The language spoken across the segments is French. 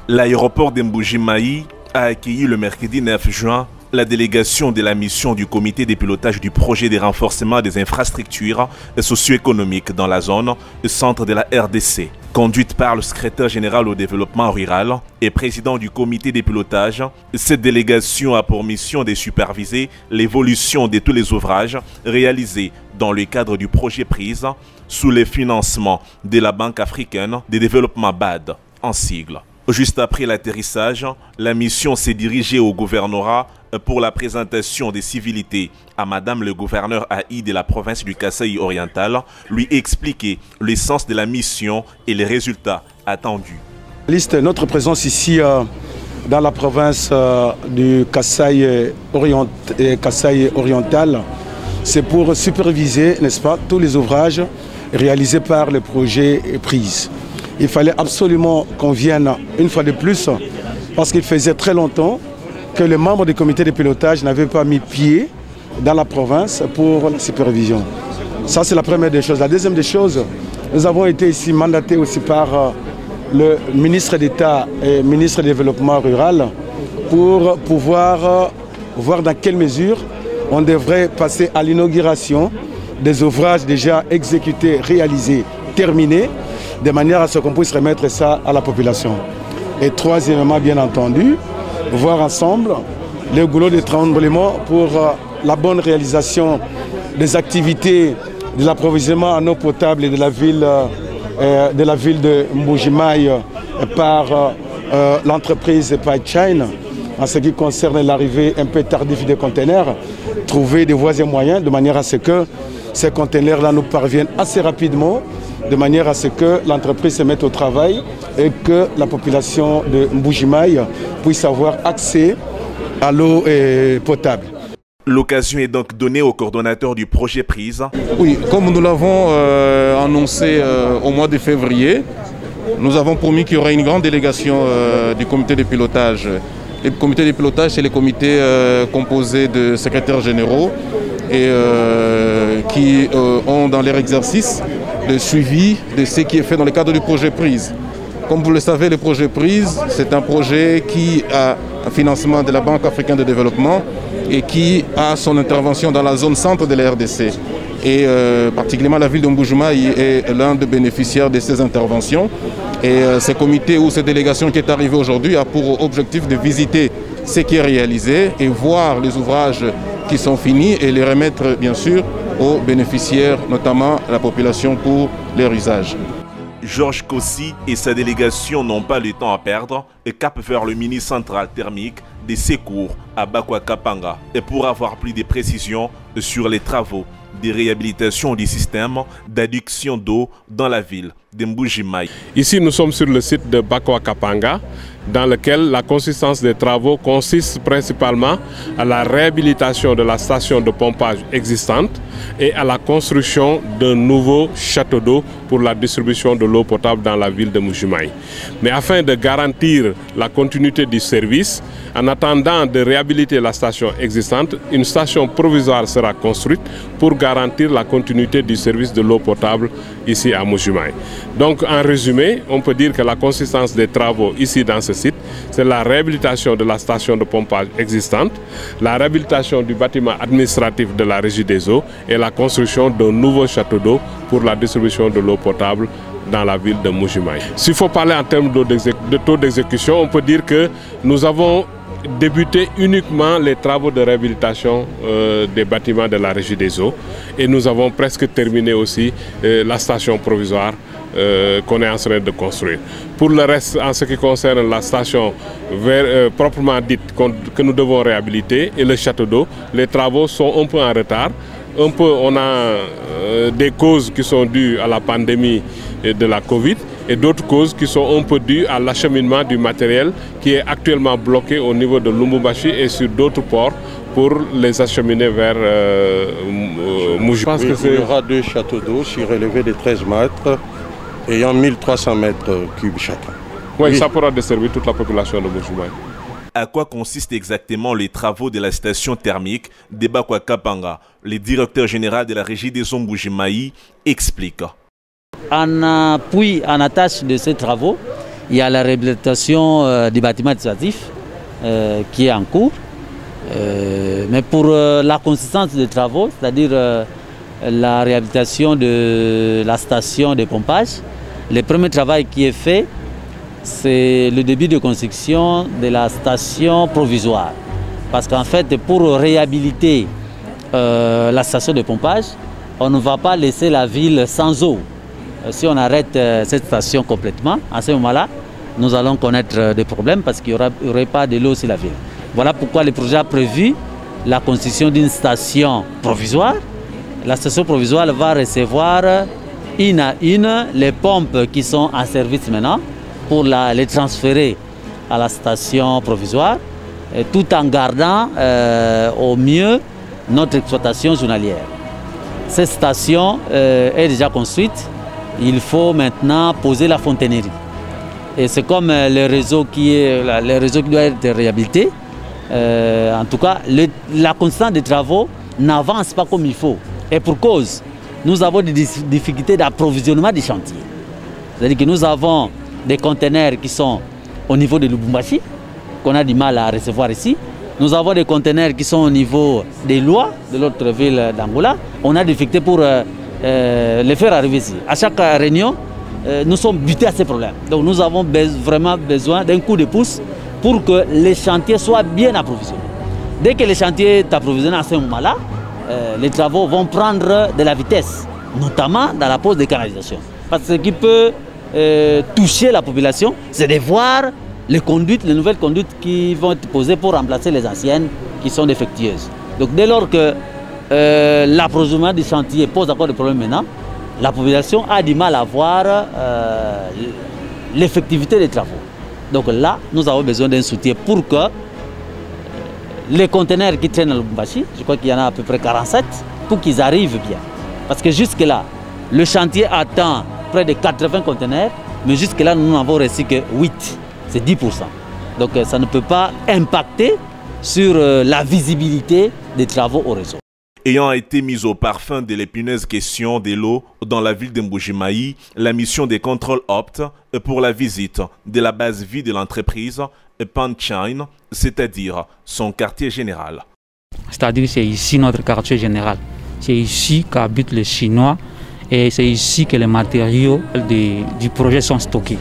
L'aéroport d'Mbujimai a accueilli le mercredi 9 juin la délégation de la mission du comité de pilotage du projet de renforcement des infrastructures socio-économiques dans la zone centre de la RDC. Conduite par le secrétaire général au développement rural et président du comité de pilotage, cette délégation a pour mission de superviser l'évolution de tous les ouvrages réalisés dans le cadre du projet PRISE sous le financement de la Banque africaine de développement BAD en sigle. Juste après l'atterrissage, la mission s'est dirigée au gouvernorat pour la présentation des civilités à Madame le gouverneur AI de la province du Kasaï oriental, lui expliquer le sens de la mission et les résultats attendus. Notre présence ici dans la province du Kasaï oriental, c'est pour superviser, n'est-ce pas, tous les ouvrages réalisés par le projet PRISE. Il fallait absolument qu'on vienne une fois de plus parce qu'il faisait très longtemps que les membres du comité de pilotage n'avaient pas mis pied dans la province pour la supervision. Ça, c'est la première des choses. La deuxième des choses, nous avons été ici mandatés aussi par le ministre d'État et ministre du Développement rural pour pouvoir voir dans quelle mesure on devrait passer à l'inauguration des ouvrages déjà exécutés, réalisés, terminés, de manière à ce qu'on puisse remettre ça à la population. Et troisièmement, bien entendu, voir ensemble les goulots de tremblement pour la bonne réalisation des activités de l'approvisionnement en eau potable de la ville de Mbujimai par l'entreprise Pipeline. En ce qui concerne l'arrivée un peu tardive des conteneurs, trouver des voies et moyens de manière à ce que ces conteneurs-là nous parviennent assez rapidement, de manière à ce que l'entreprise se mette au travail et que la population de Mbujimai puisse avoir accès à l'eau potable. L'occasion est donc donnée au coordonnateur du projet PRISE. Oui, comme nous l'avons annoncé au mois de février, nous avons promis qu'il y aurait une grande délégation du comité de pilotage. Le comité de pilotage, c'est le comité composé de secrétaires généraux et qui ont dans leur exercice le suivi de ce qui est fait dans le cadre du projet PRISE. Comme vous le savez, le projet PRISE, c'est un projet qui a un financement de la Banque africaine de développement et qui a son intervention dans la zone centre de la RDC. Et particulièrement la ville de Mbujimai est l'un des bénéficiaires de ces interventions. Et ce comité ou cette délégation qui est arrivée aujourd'hui a pour objectif de visiter ce qui est réalisé et voir les ouvrages qui sont finis et les remettre bien sûr aux bénéficiaires, notamment la population pour leur usage. Georges Kossi et sa délégation n'ont pas le temps à perdre et capent vers le mini-central thermique des secours à Bakwa-Kapanga et pour avoir plus de précisions sur les travaux de réhabilitation du système d'adduction d'eau dans la ville de Mbujimai. Ici, nous sommes sur le site de Bakwa-Kapanga, dans lequel la consistance des travaux consiste principalement à la réhabilitation de la station de pompage existante et à la construction d'un nouveau château d'eau pour la distribution de l'eau potable dans la ville de Mbujimai. Mais afin de garantir la continuité du service, en attendant de réhabiliter la station existante, une station provisoire sera construite pour garantir la continuité du service de l'eau potable ici à Mbujimai. Donc en résumé, on peut dire que la consistance des travaux ici dans ce site, c'est la réhabilitation de la station de pompage existante, la réhabilitation du bâtiment administratif de la Régie des eaux et la construction d'un nouveau château d'eau pour la distribution de l'eau potable dans la ville de Mbujimai. S'il faut parler en termes de taux d'exécution, on peut dire que nous avons débuté uniquement les travaux de réhabilitation des bâtiments de la Régie des eaux et nous avons presque terminé aussi la station provisoire qu'on est en train de construire. Pour le reste, en ce qui concerne la station proprement dite que nous devons réhabiliter et le château d'eau, les travaux sont un peu en retard. On a des causes qui sont dues à la pandémie de la Covid et d'autres causes qui sont un peu dues à l'acheminement du matériel qui est actuellement bloqué au niveau de Lubumbashi et sur d'autres ports pour les acheminer vers Mbujimai. Je pense qu'il y aura 2 châteaux d'eau surélevés de 13 mètres ayant 1300 mètres cubes chacun. Oui, ça pourra desservir toute la population de Mbujimai. À quoi consistent exactement les travaux de la station thermique de Bakwa-Kapanga? Le directeur général de la Régie des eaux Mbujimai explique. En appui, en attache de ces travaux, Il y a la réhabilitation du bâtiment administratif qui est en cours. Mais pour la consistance des travaux, c'est-à-dire la réhabilitation de la station de pompage, le premier travail qui est fait, c'est le début de construction de la station provisoire. Parce qu'en fait, pour réhabiliter la station de pompage, on ne va pas laisser la ville sans eau. Si on arrête cette station complètement, à ce moment-là, nous allons connaître des problèmes parce qu'il n'y aurait pas de l'eau sur la ville. Voilà pourquoi le projet a prévu la construction d'une station provisoire. La station provisoire va recevoir une à une les pompes qui sont en service maintenant pour les transférer à la station provisoire, tout en gardant au mieux notre exploitation journalière. Cette station est déjà construite. Il faut maintenant poser la fontainerie. Et c'est comme le réseau qui doit être réhabilité. En tout cas, la constance des travaux n'avance pas comme il faut. Et pour cause, nous avons des difficultés d'approvisionnement des chantiers. C'est-à-dire que nous avons des conteneurs qui sont au niveau de Lubumbashi, qu'on a du mal à recevoir ici. Nous avons des conteneurs qui sont au niveau des Lois, de l'autre ville d'Angola. On a des difficultés pour les faire arriver ici. À chaque réunion, nous sommes butés à ces problèmes. Donc nous avons vraiment besoin d'un coup de pouce pour que les chantiers soient bien approvisionnés. Dès que les chantiers sont approvisionnés à ce moment-là, les travaux vont prendre de la vitesse, notamment dans la pose des canalisations. Parce que ce qui peut toucher la population, c'est de voir les nouvelles conduites qui vont être posées pour remplacer les anciennes qui sont défectueuses. Donc dès lors que l'approvisionnement du chantier pose encore des problèmes maintenant, la population a du mal à voir l'effectivité des travaux. Donc là, nous avons besoin d'un soutien pour que les conteneurs qui traînent à Lubumbashi, je crois qu'il y en a à peu près 47, pour qu'ils arrivent bien. Parce que jusque-là, le chantier attend près de 80 conteneurs, mais jusque-là, nous n'avons reçu que 8, c'est 10%. Donc ça ne peut pas impacter sur la visibilité des travaux au réseau. Ayant été mise au parfum de l'épineuse question de l'eau dans la ville de Mbuji-Mayi, la mission des contrôles opte pour la visite de la base vie de l'entreprise Panchine, c'est-à-dire son quartier général. C'est-à-dire c'est ici notre quartier général. C'est ici qu'habitent les Chinois et c'est ici que les matériaux du projet sont stockés.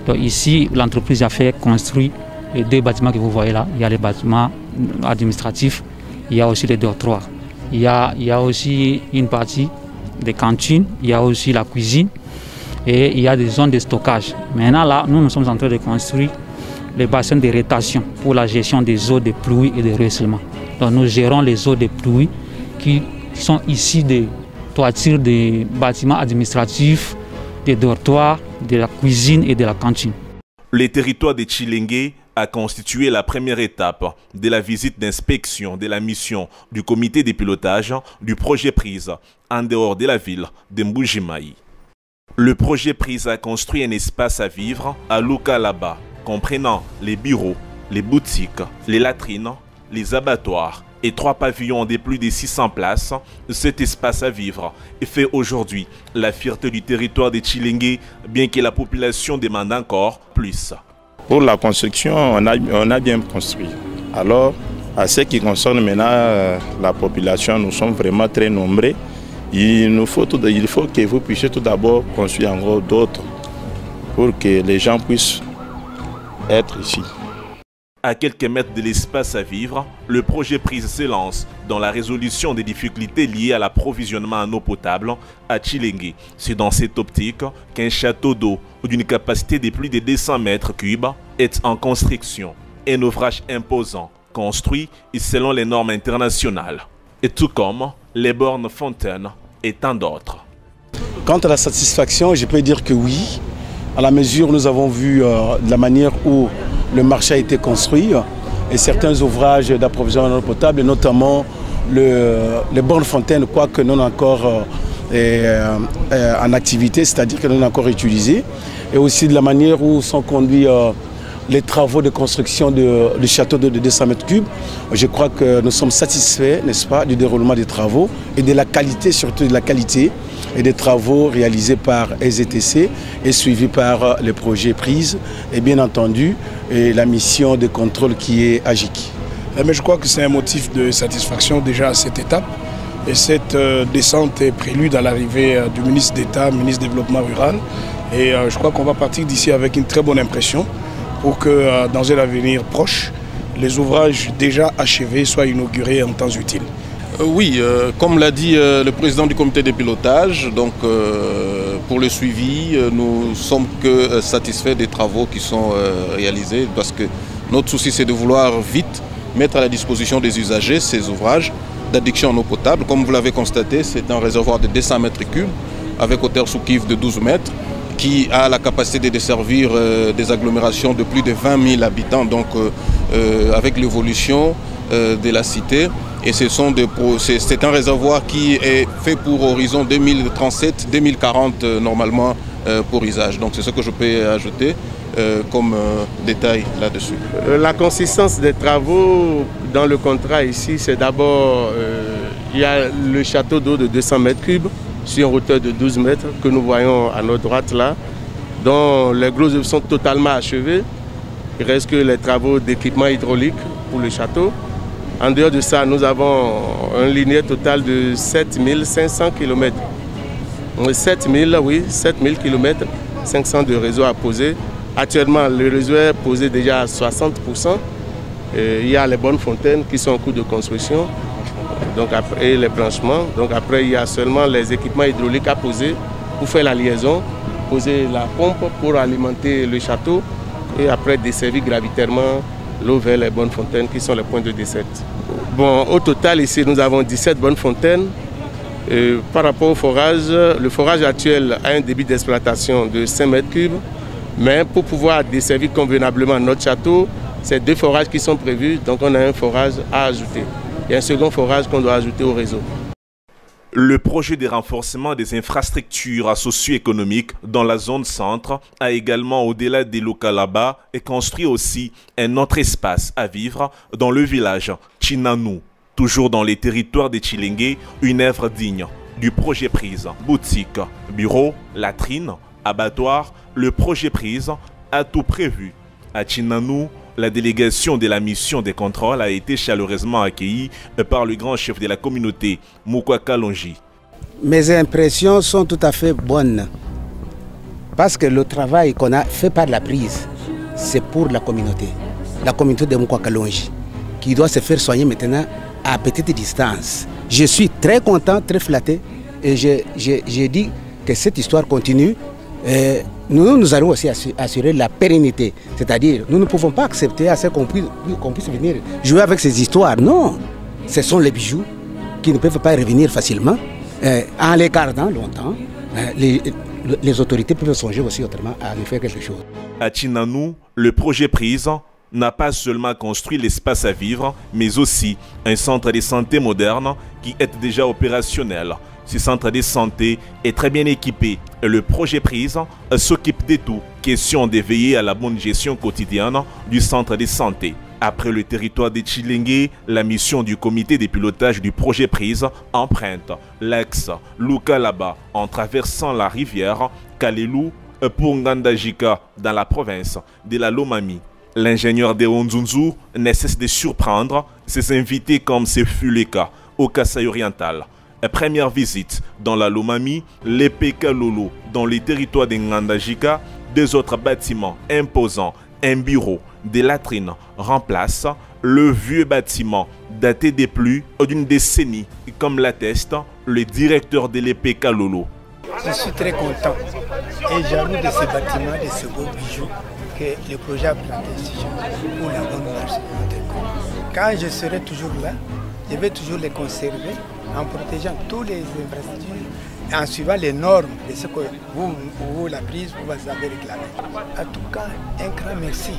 Donc ici, l'entreprise a fait construire les deux bâtiments que vous voyez là. Il y a les bâtiments administratifs, il y a aussi les dortoirs. Il y a aussi une partie des cantines, il y a aussi la cuisine et il y a des zones de stockage. Maintenant là, nous sommes en train de construire les bassins de rétention pour la gestion des eaux de pluie et de ruissellement. Donc nous gérons les eaux de pluie qui sont ici des toitures des bâtiments administratifs, des dortoirs, de la cuisine et de la cantine. Le territoire de Tshilenge a constitué la première étape de la visite d'inspection de la mission du comité de pilotage du projet PRISE en dehors de la ville de Mbuji-Mayi. Le projet PRISE a construit un espace à vivre à Lukalaba, comprenant les bureaux, les boutiques, les latrines, les abattoirs et 3 pavillons de plus de 600 places. Cet espace à vivre fait aujourd'hui la fierté du territoire de Tshilenge, bien que la population demande encore plus. Pour la construction, on a bien construit. Alors, à ce qui concerne maintenant la population, nous sommes vraiment très nombreux. Il faut que vous puissiez tout d'abord construire encore d'autres pour que les gens puissent être ici. À quelques mètres de l'espace à vivre, le projet PRISE se lance dans la résolution des difficultés liées à l'approvisionnement en eau potable à Tshilenge. C'est dans cette optique qu'un château d'eau d'une capacité de plus de 200 mètres cubes est en construction. Un ouvrage imposant, construit selon les normes internationales. Et tout comme les bornes fontaines et tant d'autres. Quant à la satisfaction, je peux dire que oui, à la mesure où nous avons vu de la manière où le marché a été construit et certains ouvrages d'approvisionnement en eau potable, notamment les bornes fontaines, quoique non encore en activité, c'est-à-dire que non encore utilisées, et aussi de la manière où sont conduits les travaux de construction du château d'eau de 200 mètres cubes. Je crois que nous sommes satisfaits, n'est-ce pas, du déroulement des travaux et de la qualité, surtout de la qualité et des travaux réalisés par EZTC et suivis par les projets PRISE et bien entendu la mission de contrôle qui est AGIC. Mais je crois que c'est un motif de satisfaction déjà à cette étape. Et cette descente est prélude à l'arrivée du ministre d'État, ministre du Développement Rural. Et je crois qu'on va partir d'ici avec une très bonne impression pour que dans un avenir proche, les ouvrages déjà achevés soient inaugurés en temps utile. Oui, comme l'a dit le président du comité de pilotage, donc pour le suivi, nous ne sommes que satisfaits des travaux qui sont réalisés parce que notre souci c'est de vouloir vite mettre à la disposition des usagers ces ouvrages d'adduction en eau potable. Comme vous l'avez constaté, c'est un réservoir de 200 mètres cubes avec hauteur sous cuve de 12 mètres qui a la capacité de desservir des agglomérations de plus de 20 000 habitants, donc avec l'évolution de la cité. Et c'est un réservoir qui est fait pour horizon 2037-2040 normalement pour usage. Donc c'est ce que je peux ajouter comme détail là-dessus. La consistance des travaux dans le contrat ici, c'est d'abord, il y a le château d'eau de 200 mètres cubes sur une hauteur de 12 mètres que nous voyons à notre droite là, dont les gros œuvres sont totalement achevés. Il reste que les travaux d'équipement hydraulique pour le château. En dehors de ça, nous avons un linéaire total de 7500 km. 7000 km, 500 de réseau à poser. Actuellement, le réseau est posé déjà à 60%. Il y a les bonnes fontaines qui sont en cours de construction donc et les branchements. Donc après, il y a seulement les équipements hydrauliques à poser pour faire la liaison, poser la pompe pour alimenter le château et après desservir gravitairement l'eau vers les bonnes fontaines qui sont les points de desserte. Bon, au total, ici, nous avons 17 bonnes fontaines. Par rapport au forage, le forage actuel a un débit d'exploitation de 5 mètres cubes. Mais pour pouvoir desservir convenablement notre château, c'est 2 forages qui sont prévus, donc on a un forage à ajouter. Il y a un second forage qu'on doit ajouter au réseau. Le projet de renforcement des infrastructures socio-économiques dans la zone centre a également, au-delà des Lukalaba, construit aussi un autre espace à vivre dans le village Chinanu. Toujours dans les territoires de Tshilenge, une œuvre digne du projet PRISE. Boutique, bureau, latrine, abattoir, le projet PRISE a tout prévu. À Chinanu, la délégation de la mission de contrôle a été chaleureusement accueillie par le grand chef de la communauté, Mukwa Kalonji. Mes impressions sont tout à fait bonnes parce que le travail qu'on a fait par la PRISE, c'est pour la communauté de Mukwa Kalonji, qui doit se faire soigner maintenant à petite distance. Je suis très content, très flatté et j'ai dit que cette histoire continue. Nous allons aussi assurer la pérennité. C'est-à-dire, nous ne pouvons pas accepter à ce qu'on puisse venir jouer avec ces histoires. Non, ce sont les bijoux qui ne peuvent pas revenir facilement. En les gardant longtemps, les autorités peuvent songer aussi autrement à nous faire quelque chose. À Chinanu, le projet PRISE n'a pas seulement construit l'espace à vivre, mais aussi un centre de santé moderne qui est déjà opérationnel. Ce centre de santé est très bien équipé et le projet PRISE s'occupe de tout. Question de veiller à la bonne gestion quotidienne du centre de santé. Après le territoire de Tshilenge, la mission du comité de pilotage du projet PRISE emprunte l'axe Lukalaba en traversant la rivière Kalelu pour Ngandajika dans la province de la Lomami. L'ingénieur de Onzunzu ne cesse de surprendre ses invités comme ce fut le cas au Kasaï oriental. Première visite dans la Lomami, l'EPK Lolo, dans les territoires de Ngandajika, 2 autres bâtiments imposants, un bureau, des latrines remplacent le vieux bâtiment daté de plus d'une décennie, comme l'atteste le directeur de l'EPK Lolo. Je suis très content et jaloux de ce bâtiment, de ce beau bijou que le projet a planté pour la bonne marche. Quand je serai toujours là, je vais toujours les conserver en protégeant toutes les infrastructures, en suivant les normes de ce que vous la prise, vous avez réclamé. En tout cas, un grand merci.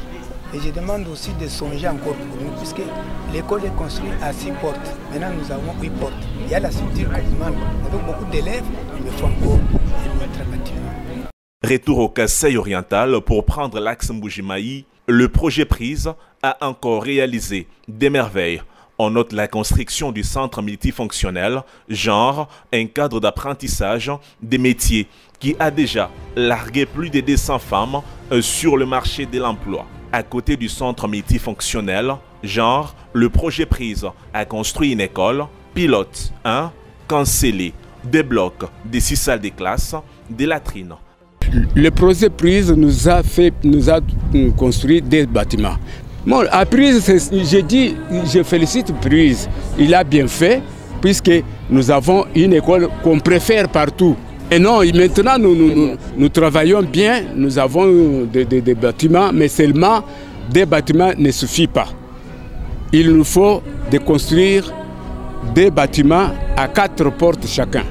Et je demande aussi de songer encore pour nous, puisque l'école est construite à 6 portes. Maintenant, nous avons 8 portes. Il y a la structure qui manque. Avec beaucoup d'élèves, il me faut encore un autre bâtiment. Retour au Kasaï oriental pour prendre l'axe Mbujimayi le projet Prise a encore réalisé des merveilles. On note la construction du centre multifonctionnel, genre un cadre d'apprentissage des métiers qui a déjà largué plus de 200 femmes sur le marché de l'emploi. À côté du centre multifonctionnel, genre le projet Prise a construit une école, pilote 1, cancellé, des blocs, des 6 salles de classe, des latrines. Le projet Prise nous a construit des bâtiments. Bon, à Prise, je félicite Prise. Il a bien fait, puisque nous avons une école qu'on préfère partout. Et non, maintenant nous travaillons bien, nous avons des bâtiments, mais seulement des bâtiments ne suffit pas. Il nous faut de construire des bâtiments à 4 portes chacun.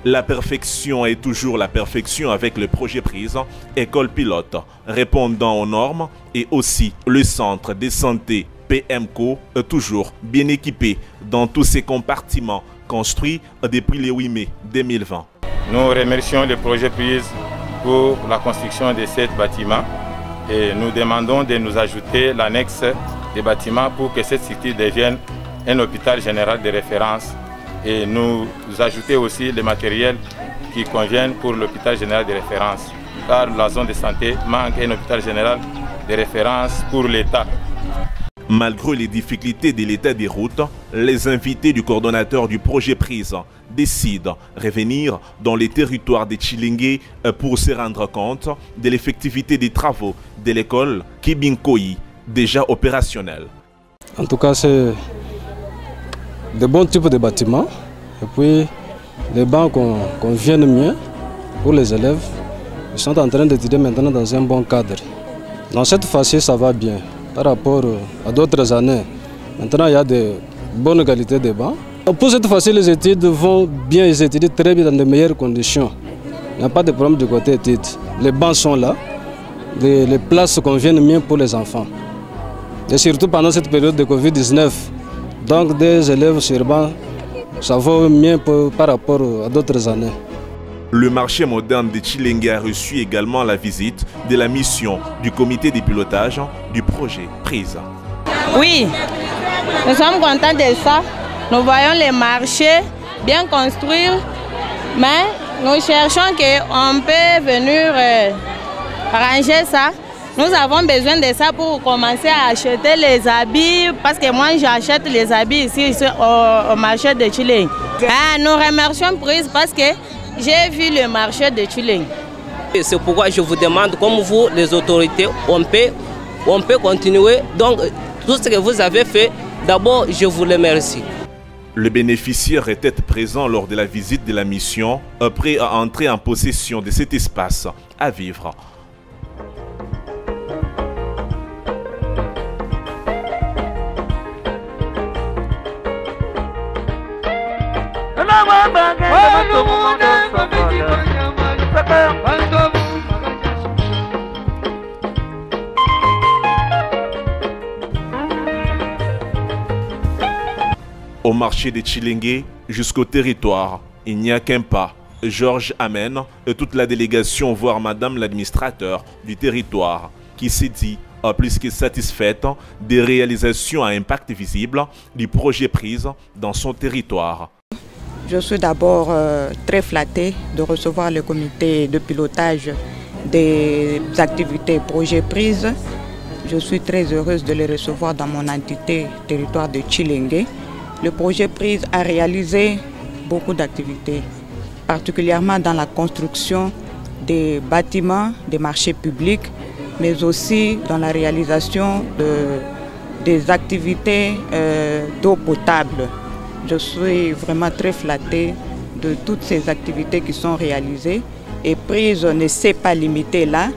La perfection est toujours la perfection avec le projet Prise, école pilote, répondant aux normes, et aussi le centre de santé PMCO, toujours bien équipé dans tous ses compartiments, construits depuis le 8 mai 2020. Nous remercions le projet Prise pour la construction de ces bâtiments et nous demandons de nous ajouter l'annexe des bâtiments pour que cette structure devienne un hôpital général de référence et nous ajouter aussi le matériel qui convient pour l'hôpital général de référence. Car la zone de santé manque un hôpital général de référence pour l'État. Malgré les difficultés de l'état des routes, les invités du coordonnateur du projet Prise décident de revenir dans les territoires de Tshilingé pour se rendre compte de l'effectivité des travaux de l'école Kibinkoyi, déjà opérationnelle. En tout cas, c'est de bons types de bâtiments et puis les bancs qu'on vienne mieux pour les élèves. Ils sont en train d'étudier maintenant dans un bon cadre. Dans cette fois-ci, ça va bien par rapport à d'autres années. Maintenant, il y a de bonnes qualités de bancs. Pour cette fois-ci, les études vont bien, ils étudient très bien dans de meilleures conditions. Il n'y a pas de problème du côté études. Les bancs sont là, les places conviennent mieux pour les enfants. Et surtout pendant cette période de Covid-19. Donc des élèves sur banc, ça vaut mieux par rapport à d'autres années. Le marché moderne de Tshilingé a reçu également la visite de la mission du comité de pilotage du projet Prise. Oui, nous sommes contents de ça. Nous voyons les marchés bien construits, mais nous cherchons qu'on peut venir arranger ça. Nous avons besoin de ça pour commencer à acheter les habits, parce que moi j'achète les habits ici au marché de Tshilingé. Nous remercions Prise parce que j'ai vu le marché de Tshilingé. C'est pourquoi je vous demande, comme vous, les autorités, on peut continuer. Donc, tout ce que vous avez fait, d'abord, je vous remercie. Le bénéficiaire était présent lors de la visite de la mission, prêt à entrer en possession de cet espace à vivre. Au marché de Tshilingé jusqu'au territoire, il n'y a qu'un pas. Georges amène toute la délégation voir Madame l'administrateur du territoire qui s'est dit plus que satisfaite des réalisations à impact visible du projet Prise dans son territoire. Je suis d'abord très flattée de recevoir le comité de pilotage des activités projet Prise. Je suis très heureuse de les recevoir dans mon entité territoire de Tshilingé. Le projet Prise a réalisé beaucoup d'activités, particulièrement dans la construction des bâtiments, des marchés publics, mais aussi dans la réalisation des activités d'eau potable. Je suis vraiment très flattée de toutes ces activités qui sont réalisées et Prise ne s'est pas limitée là.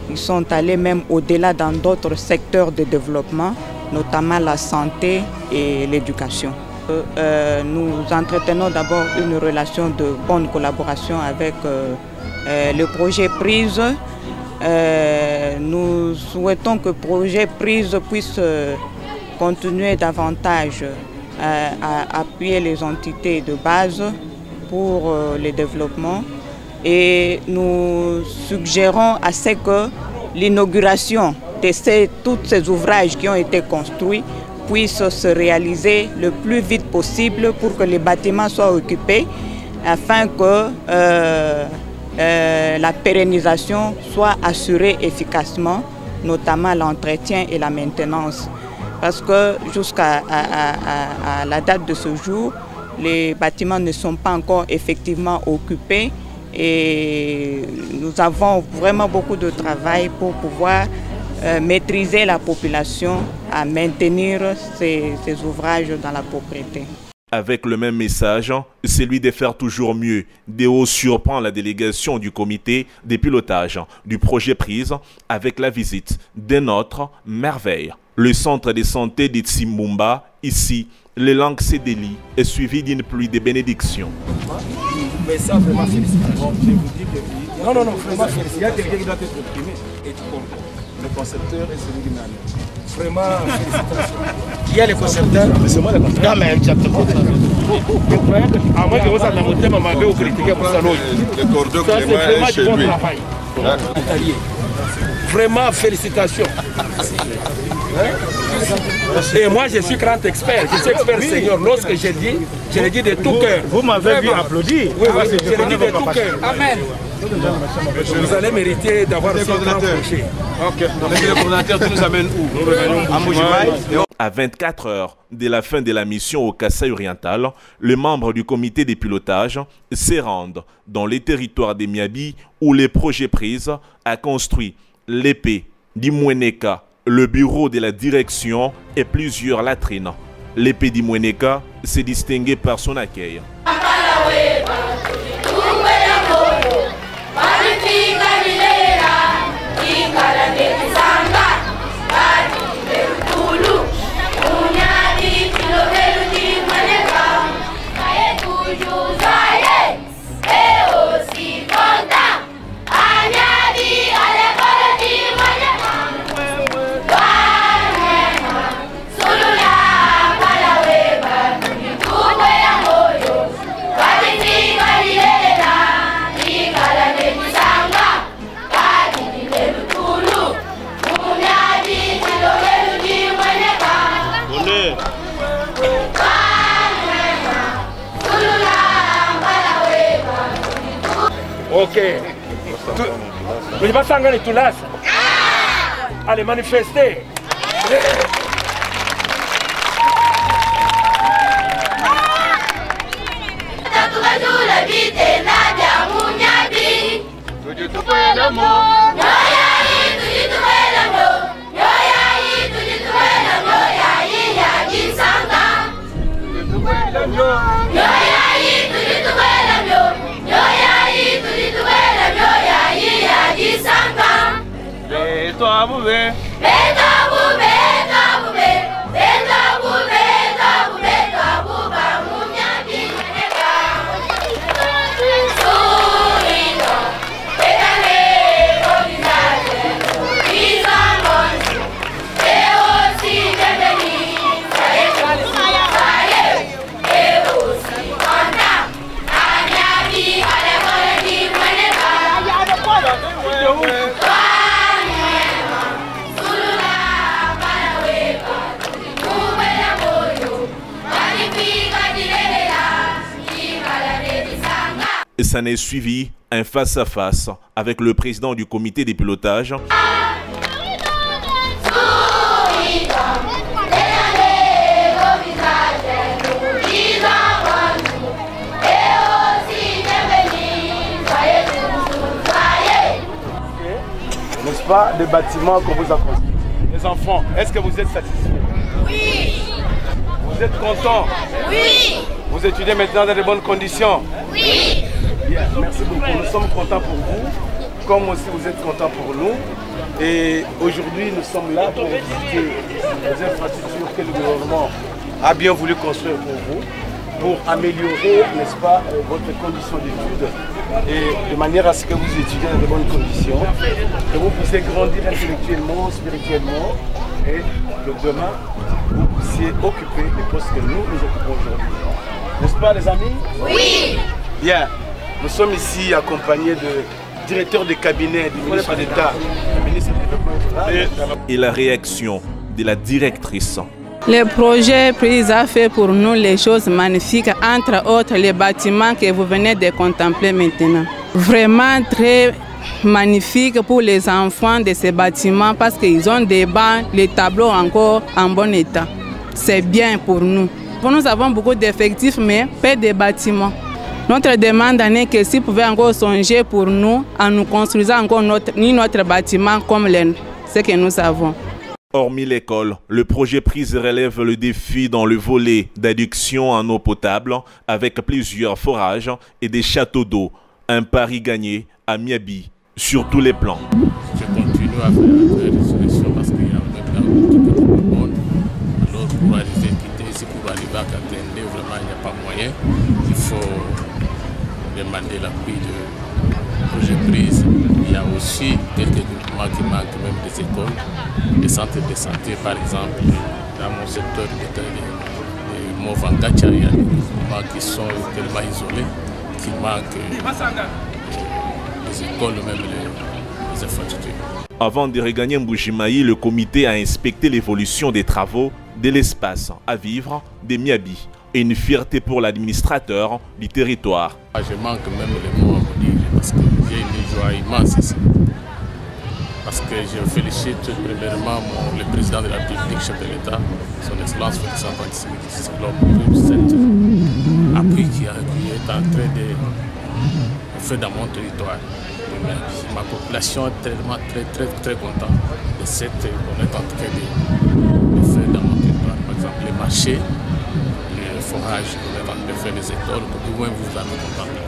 Ils sont allés même au-delà dans d'autres secteurs de développement, notamment la santé et l'éducation. Nous entretenons d'abord une relation de bonne collaboration avec le projet Prise. Nous souhaitons que le projet Prise puisse continuer davantage à appuyer les entités de base pour le développement et nous suggérons à ce que l'inauguration tous ces ouvrages qui ont été construits puissent se réaliser le plus vite possible pour que les bâtiments soient occupés afin que la pérennisation soit assurée efficacement, notamment l'entretien et la maintenance. Parce que jusqu'à la date de ce jour, les bâtiments ne sont pas encore effectivement occupés et nous avons vraiment beaucoup de travail pour pouvoir maîtriser la population à maintenir ces ouvrages dans la propriété. Avec le même message, celui de faire toujours mieux, Déo surprend la délégation du comité de pilotage du projet prise avec la visite d'une autre merveille. Le centre de santé de Tsimbumba, ici, le langue Cédélie est suivi d'une pluie de bénédictions. Mais ça, vraiment, félicitations. Je vous dis que... Non, vraiment, félicitations. Il y a quelqu'un qui doit être exprimé et le concepteur et celui qui n'a rien. Vraiment, félicitations. Il y a les concepteurs, mais c'est moi le concepteur. Non, mais exactement. À moins que vous avez monté ma main ou critiqué pour ça. Le cordon Clément est chez lui. Vraiment, félicitations. Et moi, je suis grand expert. Je suis expert senior. Lorsque je l'ai dit de tout cœur. Vous m'avez vu applaudir. Oui, je l'ai dit de tout cœur. Amen. Vous allez mériter d'avoir ce grand projet. Ok. Le coordinateur, tu nous amènes où? Nous revenons à Mbujimayi. À 24 heures de la fin de la mission au Kasaï oriental, les membres du comité de pilotage se rendent dans les territoires des Miabi où les projets prises a construit l'épée d'Imweneka, le bureau de la direction et plusieurs latrines. L'épée d'Imweneka s'est distinguée par son accueil. Ok. Vous pas sangrer tout là. Allez, manifester. Et ça n'est suivi un face-à-face avec le président du comité des pilotages. N'est-ce pas, des bâtiments qu'on vous a construits. Les enfants, est-ce que vous êtes satisfaits? Oui. Vous êtes contents? Oui. Vous étudiez maintenant dans de bonnes conditions? Oui. Bien, merci beaucoup. Nous sommes contents pour vous, comme aussi vous êtes contents pour nous. Et aujourd'hui, nous sommes là pour visiter les infrastructures que le gouvernement a bien voulu construire pour vous, pour améliorer, n'est-ce pas, votre condition d'études et de manière à ce que vous étudiez dans de bonnes conditions, que vous puissiez grandir intellectuellement, spirituellement et que demain, vous puissiez occuper les postes que nous occupons aujourd'hui. N'est-ce pas, les amis? Oui. Bien. Nous sommes ici accompagnés de directeur de cabinet du ministre d'État, et la réaction de la directrice. Le projet PRISE a fait pour nous les choses magnifiques, entre autres les bâtiments que vous venez de contempler maintenant. Vraiment très magnifique pour les enfants de ces bâtiments parce qu'ils ont des bancs, les tableaux encore en bon état. C'est bien pour nous. Nous avons beaucoup d'effectifs mais pas de bâtiments. Notre demande est que s'ils pouvaient encore songer pour nous en nous construisant encore notre bâtiment comme ce que nous avons. Hormis l'école, le projet PRISE relève le défi dans le volet d'adduction en eau potable avec plusieurs forages et des châteaux d'eau. Un pari gagné à Miabi sur tous les plans. Je continue à faire des solutions parce qu'il y a maintenant beaucoup de monde. Alors pour arriver quitter ici, pour arriver à Katende, vraiment il n'y a pas moyen. Il faut demander l'appui du projet PRISE. Il y a aussi quelques groupements qui manquent, même des écoles, des centres de santé par exemple. Dans mon secteur de Movangacha, il y a des groupements qui sont tellement isolés, qui manquent des écoles, même les infrastructures. Avant de regagner Mbujimayi, le comité a inspecté l'évolution des travaux de l'espace à vivre de Miabi. Et une fierté pour l'administrateur du territoire. Je manque même les mots à vous dire parce que j'ai une joie immense ici. Parce que je félicite premièrement le président de la République, chef de l'État, son Excellence Félix Antoine Tshisekedi, pour cet appui qui est en train de faire dans mon territoire. Ma population est très contente de cette qu'on est en train de faire dans mon territoire. Par exemple, les marchés, les forages, on est en train de faire les écoles, pour que vous avez contempler.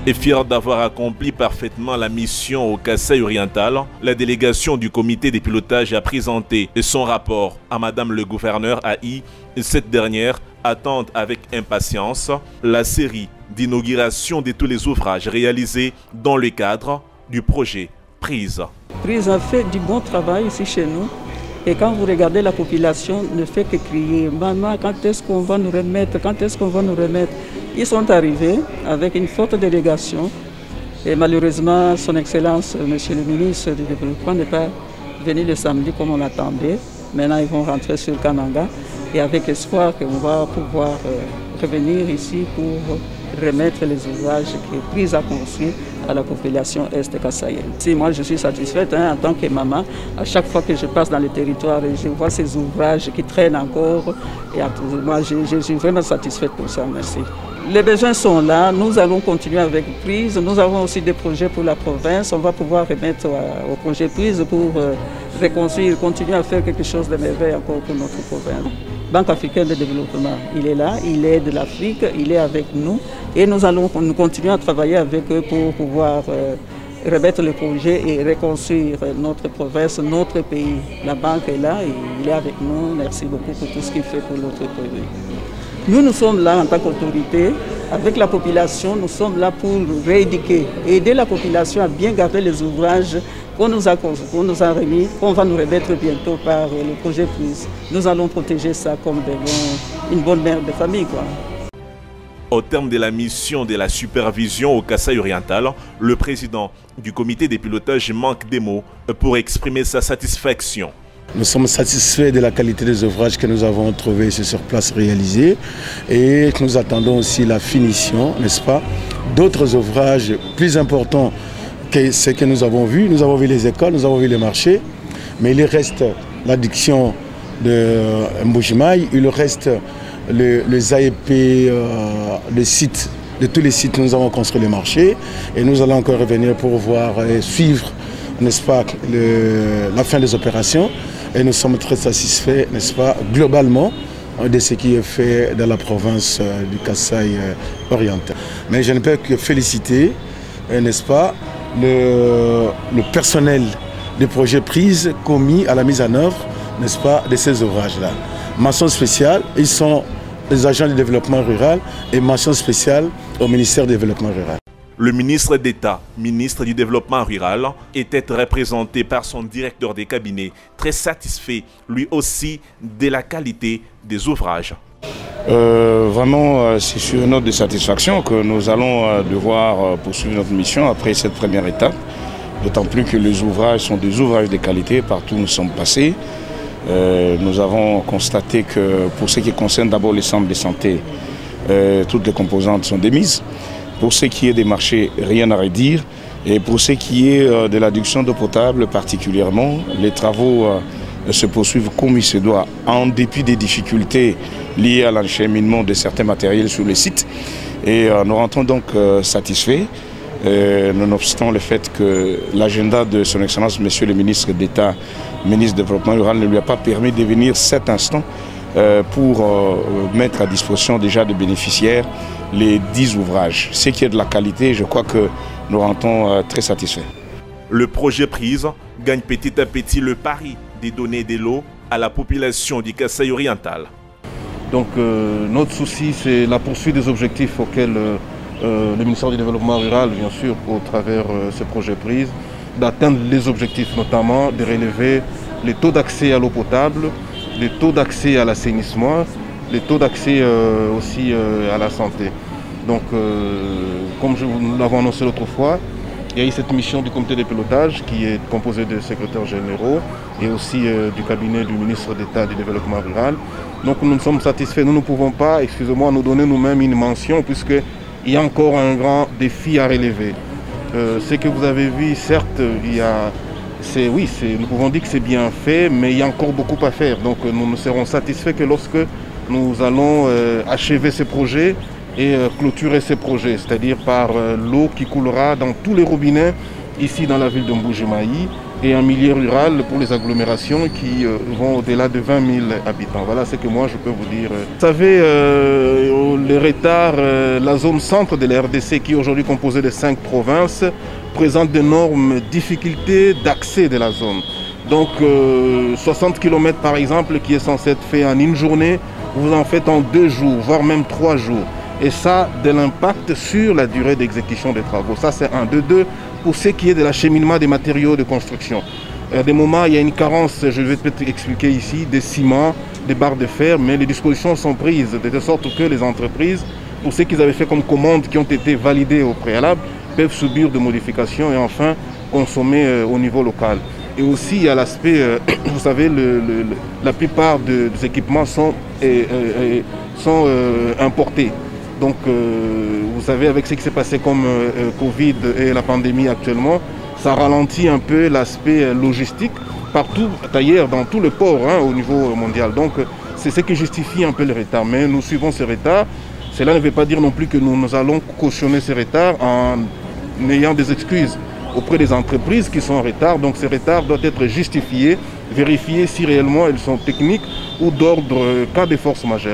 Et fier d'avoir accompli parfaitement la mission au Kasaï oriental, la délégation du comité de pilotage a présenté son rapport à Madame le gouverneur AI. Cette dernière attend avec impatience la série d'inauguration de tous les ouvrages réalisés dans le cadre du projet PRISE. PRISE a fait du bon travail ici chez nous. Et quand vous regardez, la population ne fait que crier « Maman, quand est-ce qu'on va nous remettre? Quand est-ce qu'on va nous remettre ?» Ils sont arrivés avec une forte délégation. Et malheureusement, son Excellence, Monsieur le ministre du Développement, n'est pas venu le samedi comme on l'attendait. Maintenant, ils vont rentrer sur Kananga. Et avec espoir qu'on va pouvoir revenir ici pour remettre les ouvrages que PRISE a construits à la population est-kassaïenne. Si moi je suis satisfaite en tant que maman, à chaque fois que je passe dans le territoire et je vois ces ouvrages qui traînent encore, et moi je suis vraiment satisfaite pour ça, merci. Les besoins sont là, nous allons continuer avec PRISE, nous avons aussi des projets pour la province, on va pouvoir remettre au projet PRISE pour reconstruire, continuer à faire quelque chose de merveilleux encore pour notre province. Banque africaine de développement, il est là, il est de l'Afrique, il est avec nous et nous allons continuer à travailler avec eux pour pouvoir remettre le projet et reconstruire notre province, notre pays. La banque est là et il est avec nous. Merci beaucoup pour tout ce qu'il fait pour notre pays. Nous sommes là en tant qu'autorité, avec la population, nous sommes là pour rééduquer, aider la population à bien garder les ouvrages qu'on nous a remis, qu'on va nous remettre bientôt par le projet PRISE. Nous allons protéger ça comme une bonne mère de famille, quoi. Au terme de la mission de la supervision au Kasaï oriental, le président du comité de pilotage manque des mots pour exprimer sa satisfaction. Nous sommes satisfaits de la qualité des ouvrages que nous avons trouvés sur place réalisés et nous attendons aussi la finition, n'est-ce pas, d'autres ouvrages plus importants que ce que nous avons vu. Nous avons vu les écoles, nous avons vu les marchés, mais il reste l'adduction de Mbujimayi, il reste les AEP, les sites, de tous les sites nous avons construit les marchés et nous allons encore revenir pour voir et suivre, n'est-ce pas, la fin des opérations. Et nous sommes très satisfaits, n'est-ce pas, globalement, de ce qui est fait dans la province du Kasaï oriental. Mais je ne peux que féliciter, n'est-ce pas, le personnel du projet PRISE commis à la mise en œuvre, n'est-ce pas, de ces ouvrages-là. Mention spéciale, ils sont les agents du développement rural et mention spéciale au ministère du développement rural. Le ministre d'État, ministre du Développement rural, était représenté par son directeur des cabinets, très satisfait lui aussi de la qualité des ouvrages. Vraiment, c'est sur une note de satisfaction que nous allons devoir poursuivre notre mission après cette première étape. D'autant plus que les ouvrages sont des ouvrages de qualité partout où nous sommes passés. Nous avons constaté que pour ce qui concerne d'abord les centres de santé, toutes les composantes sont démises. Pour ce qui est des marchés, rien à redire. Et pour ce qui est de l'adduction d'eau potable particulièrement, les travaux se poursuivent comme il se doit, en dépit des difficultés liées à l'encheminement de certains matériels sur le site. Et nous rentrons donc satisfaits, nonobstant le fait que l'agenda de son Excellence, Monsieur le ministre d'État, ministre du Développement rural, ne lui a pas permis de venir cet instant pour mettre à disposition déjà des bénéficiaires les 10 ouvrages. Ce qui est de la qualité, je crois que nous rentrons très satisfaits. Le projet PRISE gagne petit à petit le pari de donner de l'eau à la population du Kasaï oriental. Donc notre souci, c'est la poursuite des objectifs auxquels le ministère du Développement rural, bien sûr, au travers ce projet PRISE, d'atteindre les objectifs, notamment de relever les taux d'accès à l'eau potable, les taux d'accès à l'assainissement, les taux d'accès aussi à la santé. Donc, comme nous l'avons annoncé l'autre fois, il y a eu cette mission du comité de pilotage qui est composée de secrétaires généraux et aussi du cabinet du ministre d'État du Développement rural. Donc nous sommes satisfaits. Nous ne pouvons pas, excusez-moi, nous donner nous-mêmes une mention puisqu'il y a encore un grand défi à relever. Ce que vous avez vu, certes, nous pouvons dire que c'est bien fait, mais il y a encore beaucoup à faire. Donc nous ne serons satisfaits que lorsque nous allons achever ces projets et clôturer ces projets, c'est-à-dire par l'eau qui coulera dans tous les robinets ici dans la ville de Mbuji-Mayi et en milieu rural pour les agglomérations qui vont au-delà de 20 000 habitants. Voilà ce que moi je peux vous dire. Vous savez, le retard, la zone centre de la RDC qui est aujourd'hui composée de 5 provinces présente d'énormes difficultés d'accès de la zone. Donc 60 km par exemple qui est censé être fait en une journée, vous en faites en 2 jours, voire même 3 jours. Et ça a de l'impact sur la durée d'exécution des travaux. Ça c'est un. De deux, pour ce qui est de l'acheminement des matériaux de construction. À des moments, il y a une carence, je vais peut-être expliquer ici, des ciments, des barres de fer, mais les dispositions sont prises de telle sorte que les entreprises, pour ce qu'ils avaient fait comme commandes qui ont été validées au préalable, peuvent subir de modifications et enfin consommer au niveau local. Et aussi, il y a l'aspect, vous savez, la plupart des équipements sont importés. Donc, vous savez, avec ce qui s'est passé comme Covid et la pandémie actuellement, ça ralentit un peu l'aspect logistique partout, d'ailleurs, dans tout le port au niveau mondial. Donc, c'est ce qui justifie un peu le retard. Mais nous suivons ce retard. Cela ne veut pas dire non plus que nous allons cautionner ce retard en ayant des excuses auprès des entreprises qui sont en retard. Donc, ces retards doivent être justifiés, vérifiés si réellement ils sont techniques ou d'ordre cas de force majeure.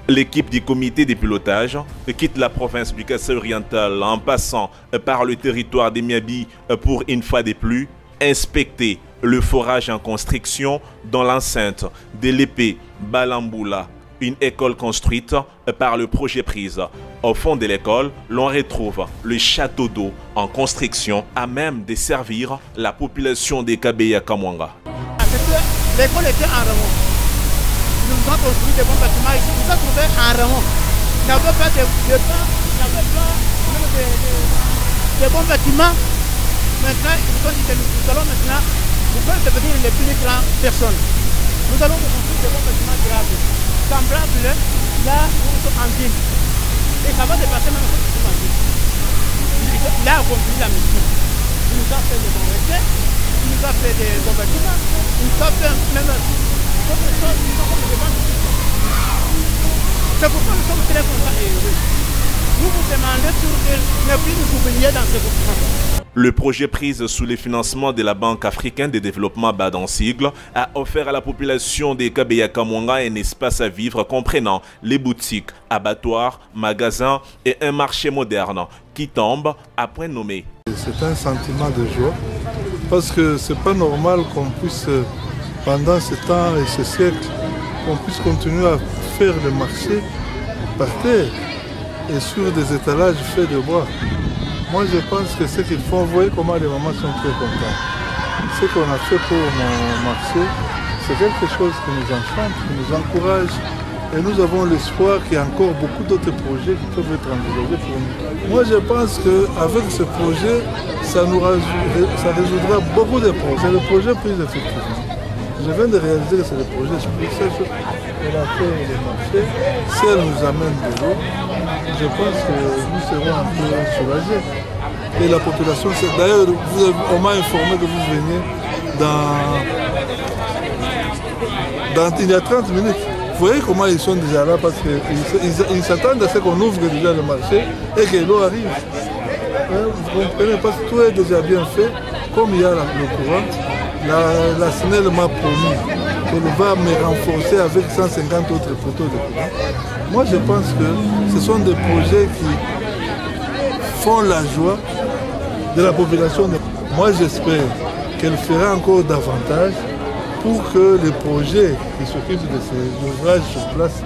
L'équipe du comité de pilotage quitte la province du Kasaï oriental en passant par le territoire des Miabi pour une fois de plus inspecter le forage en construction dans l'enceinte de l'épée Balamboula, une école construite par le projet PRISE. Au fond de l'école, l'on retrouve le château d'eau en construction à même de servir la population des Kabeya Kamwanga. L'école était en remorque. Nous avons construit des bons bâtiments ici, nous avons trouvé un remorque. Il n'y avait pas de bons bâtiments. Maintenant, ils ont dit que nous allons maintenant devenir les plus grandes personnes. Nous allons construire des bons bâtiments durables, semblables là où nous sommes en ville. Et ça va dépasser même ce que nous sommes en ville. Il a accompli la mission. Il nous a fait des bons requêtes, il nous a fait des bons bâtiments, il nous a fait même c'est pourquoi nous sommes très contents et heureux. Nous vous demandons de ne plus nous oublier dans ce gouvernement. Le projet PRISE sous le financement de la Banque africaine de développement BAD en sigle a offert à la population des Kabeya Kamwanga un espace à vivre comprenant les boutiques, abattoirs, magasins et un marché moderne qui tombe à point nommé. C'est un sentiment de joie parce que c'est pas normal qu'on puisse pendant ce temps et ce siècle, qu'on puisse continuer à faire le marché par terre et sur des étalages faits de bois. Moi, je pense que ce qu'il faut, vous voyez comment les mamans sont très contentes. Ce qu'on a fait pour mon marché, c'est quelque chose qui nous enchante, qui nous encourage Et nous avons l'espoir qu'il y a encore beaucoup d'autres projets qui peuvent être envisagés pour nous. Moi, je pense qu'avec ce projet, ça résoudra beaucoup de problèmes. C'est le projet prise effectivement. Je viens de réaliser que c'est le projet prise. Elle a fait les marchés. Si elle nous amène de l'eau, je pense que nous serons un peu soulagés. Et la population, d'ailleurs, on m'a informé que vous veniez il y a 30 minutes. Vous voyez comment ils sont déjà là parce qu'ils s'attendent à ce qu'on ouvre déjà le marché et que l'eau arrive. Vous comprenez, parce que tout est déjà bien fait. Comme il y a le courant, la SNEL m'a promis qu'elle va me renforcer avec 150 autres poteaux de courant. Moi, je pense que ce sont des projets qui font la joie de la population. Moi, j'espère qu'elle fera encore davantage pour que les projets qui s'occupent de ces ouvrages sur place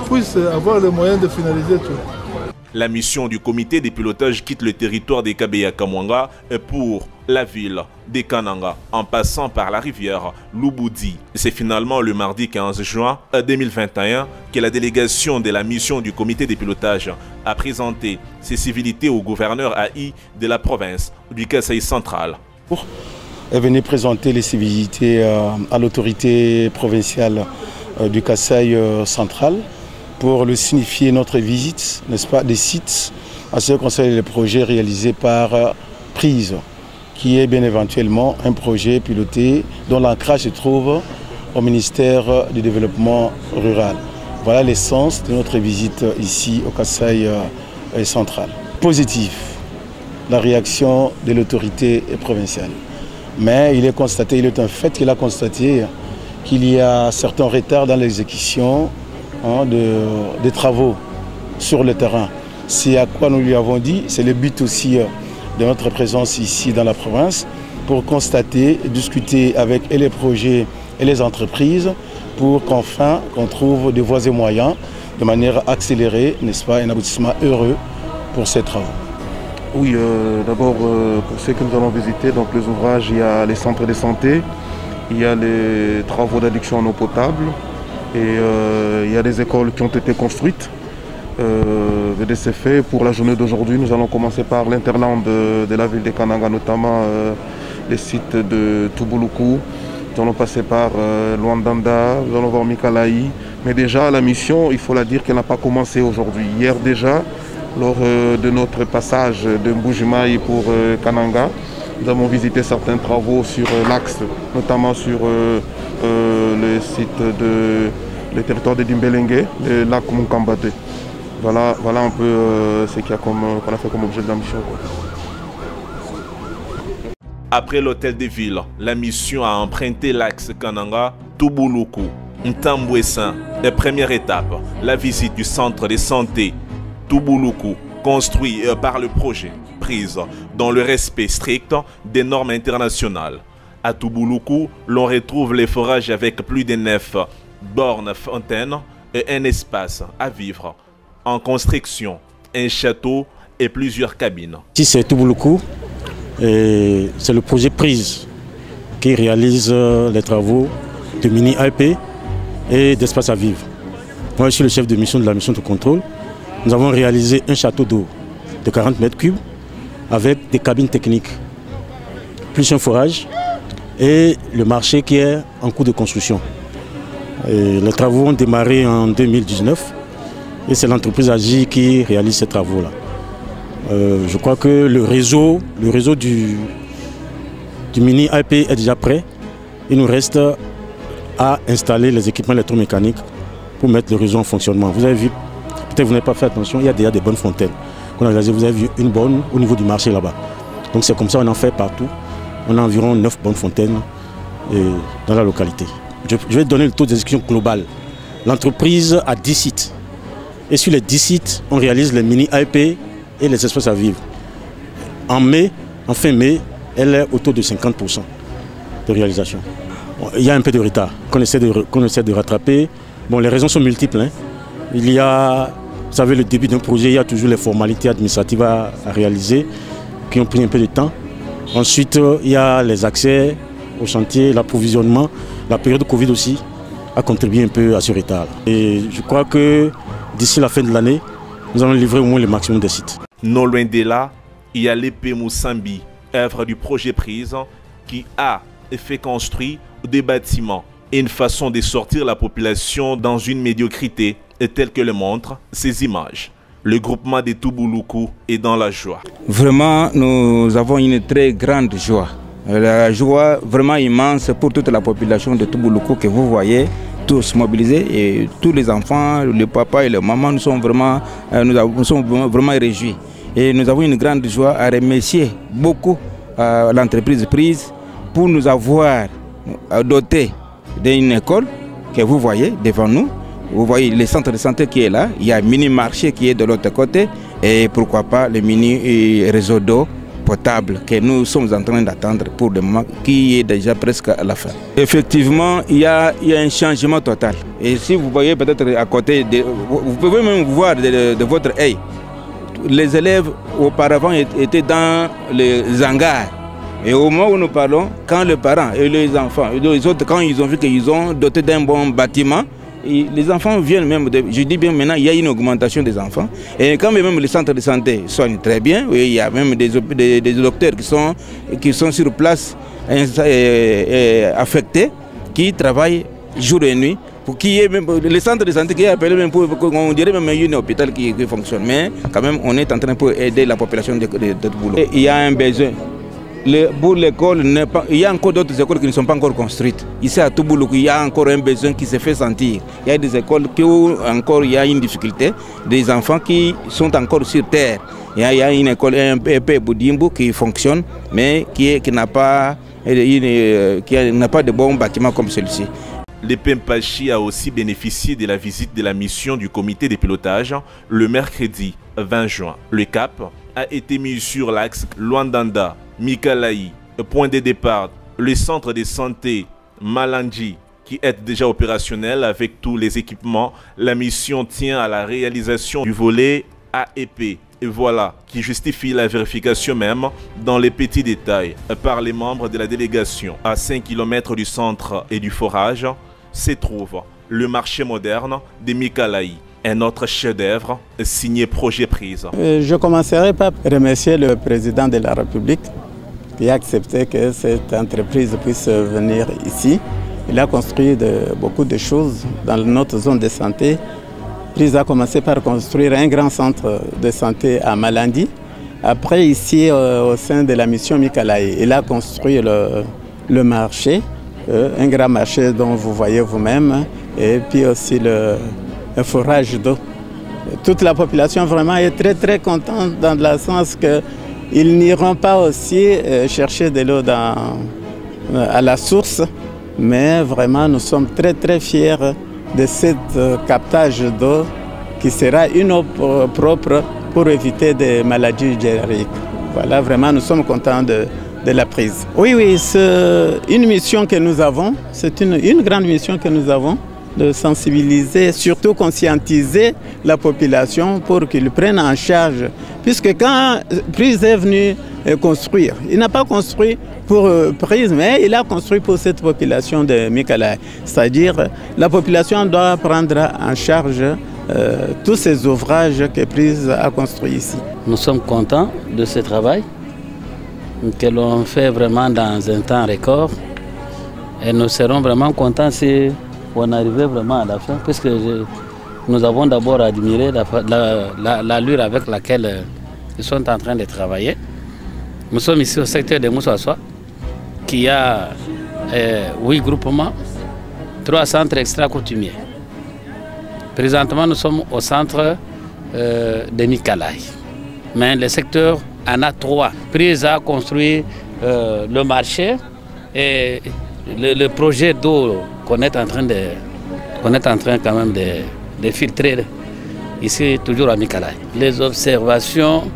puissent avoir les moyens de finaliser tout. La mission du comité de pilotage quitte le territoire des Kabeya-Kamwanga pour la ville de Kananga, en passant par la rivière Lubudi. C'est finalement le mardi 15 juin 2021 que la délégation de la mission du comité de pilotage a présenté ses civilités au gouverneur AI de la province du Kasaï central. Elle venait présenter les civilités à l'autorité provinciale du Kasaï central pour lui signifier notre visite, n'est-ce pas, des sites à ce qui concerne les projets réalisés par Prise, qui est bien éventuellement un projet piloté dont l'ancrage se trouve au ministère du Développement rural. Voilà l'essence de notre visite ici au Kasaï central. Positif, la réaction de l'autorité provinciale. Mais il est un fait qu'il a constaté qu'il y a certains retards dans l'exécution des travaux sur le terrain. C'est à quoi nous lui avons dit, c'est le but aussi de notre présence ici dans la province, pour constater, discuter avec les projets et les entreprises pour qu'enfin on trouve des voies et moyens de manière accélérée, n'est-ce pas, un aboutissement heureux pour ces travaux. Oui, d'abord pour ceux que nous allons visiter, donc les ouvrages, il y a les centres de santé, il y a les travaux d'adduction en eau potable et il y a des écoles qui ont été construites. De ces faits, pour la journée d'aujourd'hui, nous allons commencer par l'interland de la ville de Kananga, notamment les sites de Tubuluku. Nous allons passer par Luandanda, nous allons voir Mikalaï. Mais déjà, la mission, il faut la dire qu'elle n'a pas commencé aujourd'hui. Hier déjà, lors de notre passage de Mbujimaï pour Kananga, nous avons visité certains travaux sur l'axe, notamment sur le site le territoire de Dimbelengue, le lac Munkambate. Voilà un peu ce qu'on a fait comme objet de la mission. Après l'hôtel de ville, la mission a emprunté l'axe Kananga, Tubuluku, Ntambouessin. La première étape, la visite du centre de santé Tubuluku, construit par le projet Prise dans le respect strict des normes internationales. À Tubuluku, l'on retrouve les forages avec plus de 9 bornes fontaines et un espace à vivre en construction, un château et plusieurs cabines. Ici c'est Tubuluku, c'est le projet Prise qui réalise les travaux de mini-AP et d'espace à vivre. Moi je suis le chef de mission de la mission de contrôle. Nous avons réalisé un château d'eau de 40 mètres cubes avec des cabines techniques, plus un forage et le marché qui est en cours de construction. Les travaux ont démarré en 2019 et c'est l'entreprise AGI qui réalise ces travaux-là. Je crois que le réseau du mini-AP est déjà prêt. Il nous reste à installer les équipements électromécaniques pour mettre le réseau en fonctionnement. Vous avez vu, peut-être vous n'avez pas fait attention, il y a déjà des bonnes fontaines. Vous avez vu une bonne au niveau du marché là-bas. Donc c'est comme ça, on en fait partout. On a environ 9 bonnes fontaines dans la localité. Je vais donner le taux d'exécution global. L'entreprise a 10 sites. Et sur les 10 sites, on réalise les mini-AP et les espaces à vivre. En fin mai, elle est autour de 50% de réalisation. Il y a un peu de retard qu'on essaie de rattraper. Bon, les raisons sont multiples. Il y a, vous savez, le début d'un projet, il y a toujours les formalités administratives à réaliser qui ont pris un peu de temps. Ensuite, il y a les accès au chantier, l'approvisionnement. La période de Covid aussi a contribué un peu à ce retard. Et je crois que d'ici la fin de l'année, nous allons livrer au moins le maximum de sites. Non loin de là, il y a l'épée Moussambi, œuvre du projet Prise, qui a fait construire des bâtiments et une façon de sortir la population dans une médiocrité telle que le montrent ces images. Le groupement de Toubouloukou est dans la joie. Vraiment, nous avons une très grande joie. La joie vraiment immense pour toute la population de Toubouloukou que vous voyez, tous mobilisés, et tous les enfants, le papa et la maman, nous sommes vraiment réjouis. Et nous avons une grande joie à remercier beaucoup l'entreprise Prise pour nous avoir doté d'une école que vous voyez devant nous. Vous voyez le centre de santé qui est là, il y a un mini-marché qui est de l'autre côté et pourquoi pas le mini-réseau d'eau potable que nous sommes en train d'attendre pour le moment, qui est déjà presque à la fin. Effectivement, il y a un changement total. Et si vous voyez peut-être à côté, vous pouvez même voir de votre œil, les élèves auparavant étaient dans les hangars. Et au moment où nous parlons, quand les parents et les enfants, et les autres, quand ils ont vu qu'ils ont doté d'un bon bâtiment, et les enfants viennent même, je dis bien maintenant, il y a une augmentation des enfants. Et quand même les centres de santé soignent très bien, il y a même des docteurs qui sont sur place affectés, qui travaillent jour et nuit. Pour qu'il y ait même les centres de santé qui est appelé même pour on dirait même un hôpital qui fonctionne. Mais quand même, on est en train pour aider la population de boulot. Il y a un besoin. Pour l'école, il y a encore d'autres écoles qui ne sont pas encore construites. Ici à Toubouloukou, il y a encore un besoin qui se fait sentir. Il y a des écoles où encore il y a une difficulté, des enfants qui sont encore sur terre. Il y a une école, un EP Boudimbo qui fonctionne, mais qui n'a pas de bons bâtiments comme celui-ci. Le Pempachi a aussi bénéficié de la visite de la mission du comité de pilotage le mercredi 20 juin. Le cap a été mis sur l'axe Luandanda, Mikalayi, point de départ, le centre de santé Malandi qui est déjà opérationnel avec tous les équipements. La mission tient à la réalisation du volet AEP. Et voilà, qui justifie la vérification même dans les petits détails par les membres de la délégation. À 5 km du centre et du forage se trouve le marché moderne de Mikalayi. Un autre chef-d'œuvre signé Projet Prise. Je commencerai par remercier le président de la République qui a accepté que cette entreprise puisse venir ici. Il a construit beaucoup de choses dans notre zone de santé. Prise a commencé par construire un grand centre de santé à Malandi. Après, ici, au sein de la mission Mikalayi, il a construit le marché, un grand marché dont vous voyez vous-même, et puis aussi un forage d'eau. Toute la population vraiment est très très contente dans le sens qu'ils n'iront pas aussi chercher de l'eau à la source, mais vraiment nous sommes très très fiers de ce captage d'eau qui sera une eau propre pour éviter des maladies diarrhéiques. Voilà, vraiment nous sommes contents de la prise. Oui, c'est une mission que nous avons, c'est une grande mission que nous avons, de sensibiliser, surtout conscientiser la population pour qu'ils prennent en charge. Puisque quand Prise est venu construire, il n'a pas construit pour Prise, mais il a construit pour cette population de Mikalayi. C'est-à-dire la population doit prendre en charge tous ces ouvrages que Prise a construits ici. Nous sommes contents de ce travail que l'on fait vraiment dans un temps record et nous serons vraiment contents si on arrivait vraiment à la fin, puisque nous avons d'abord admiré l'allure avec laquelle ils sont en train de travailler. Nous sommes ici au secteur de Moussasoua, qui a 8 groupements, 3 centres extra-coutumiers. Présentement, nous sommes au centre de Mikalayi, mais le secteur en a 3. Prise a construit le marché et le projet d'eau qu'on est en train quand même de filtrer ici, toujours à Mikalayi. Les observations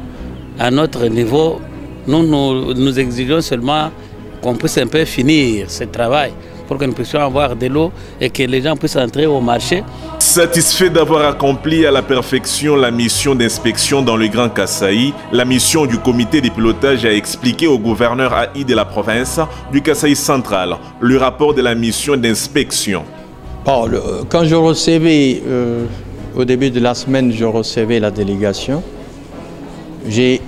à notre niveau, nous exigeons seulement qu'on puisse un peu finir ce travail pour que nous puissions avoir de l'eau et que les gens puissent entrer au marché. Satisfait d'avoir accompli à la perfection la mission d'inspection dans le Grand Kasaï, la mission du comité de pilotage a expliqué au gouverneur AI de la province du Kasaï central le rapport de la mission d'inspection. Bon, quand je recevais, au début de la semaine, je recevais la délégation, j'ai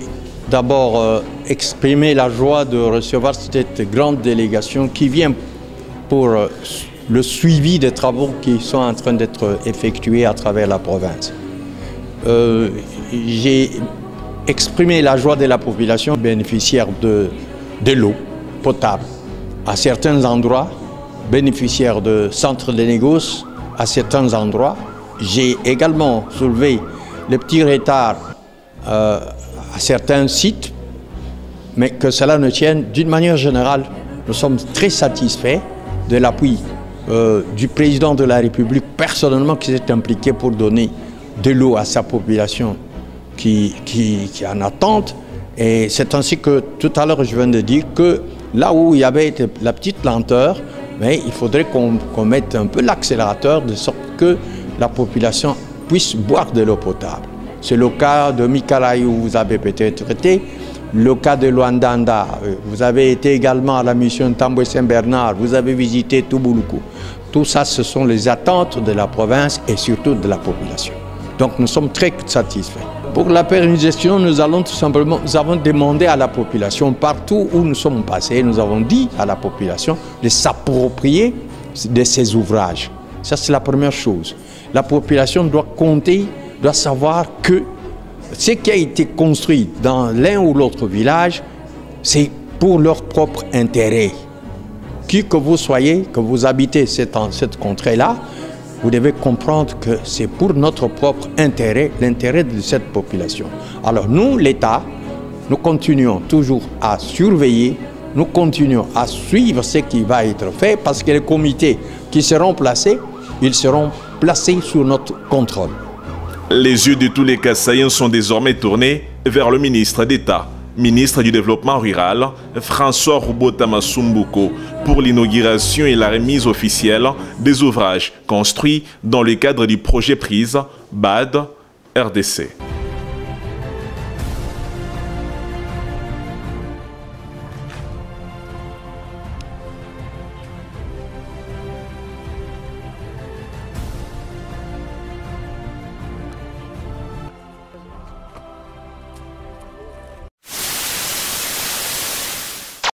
d'abord exprimé la joie de recevoir cette grande délégation qui vient pour le suivi des travaux qui sont en train d'être effectués à travers la province. J'ai exprimé la joie de la population bénéficiaire de l'eau potable à certains endroits, bénéficiaire de centres de négoce à certains endroits. J'ai également soulevé les petits retards à certains sites, mais que cela ne tienne, d'une manière générale, nous sommes très satisfaits de l'appui du président de la République personnellement qui s'est impliqué pour donner de l'eau à sa population qui en attente. Et c'est ainsi que tout à l'heure je viens de dire que là où il y avait la petite lenteur, mais il faudrait qu'on mette un peu l'accélérateur de sorte que la population puisse boire de l'eau potable. C'est le cas de Mikalaï où vous avez peut-être été, le cas de Luandanda, vous avez été également à la mission Tamboué-Saint-Bernard, vous avez visité Toubouloukou. Tout ça, ce sont les attentes de la province et surtout de la population. Donc nous sommes très satisfaits. Pour la pérennisation, nous avons demandé à la population, partout où nous sommes passés, nous avons dit à la population de s'approprier de ces ouvrages. Ça, c'est la première chose. La population doit compter, doit savoir que ce qui a été construit dans l'un ou l'autre village, c'est pour leur propre intérêt. Qui que vous soyez, que vous habitez cette contrée-là, vous devez comprendre que c'est pour notre propre intérêt, l'intérêt de cette population. Alors nous, l'État, nous continuons toujours à surveiller, nous continuons à suivre ce qui va être fait parce que les comités qui seront placés, ils seront placés sous notre contrôle. Les yeux de tous les Kassaïens sont désormais tournés vers le ministre d'État, ministre du Développement rural, François Roubota Masumbuko, pour l'inauguration et la remise officielle des ouvrages construits dans le cadre du projet PRISE BAD RDC.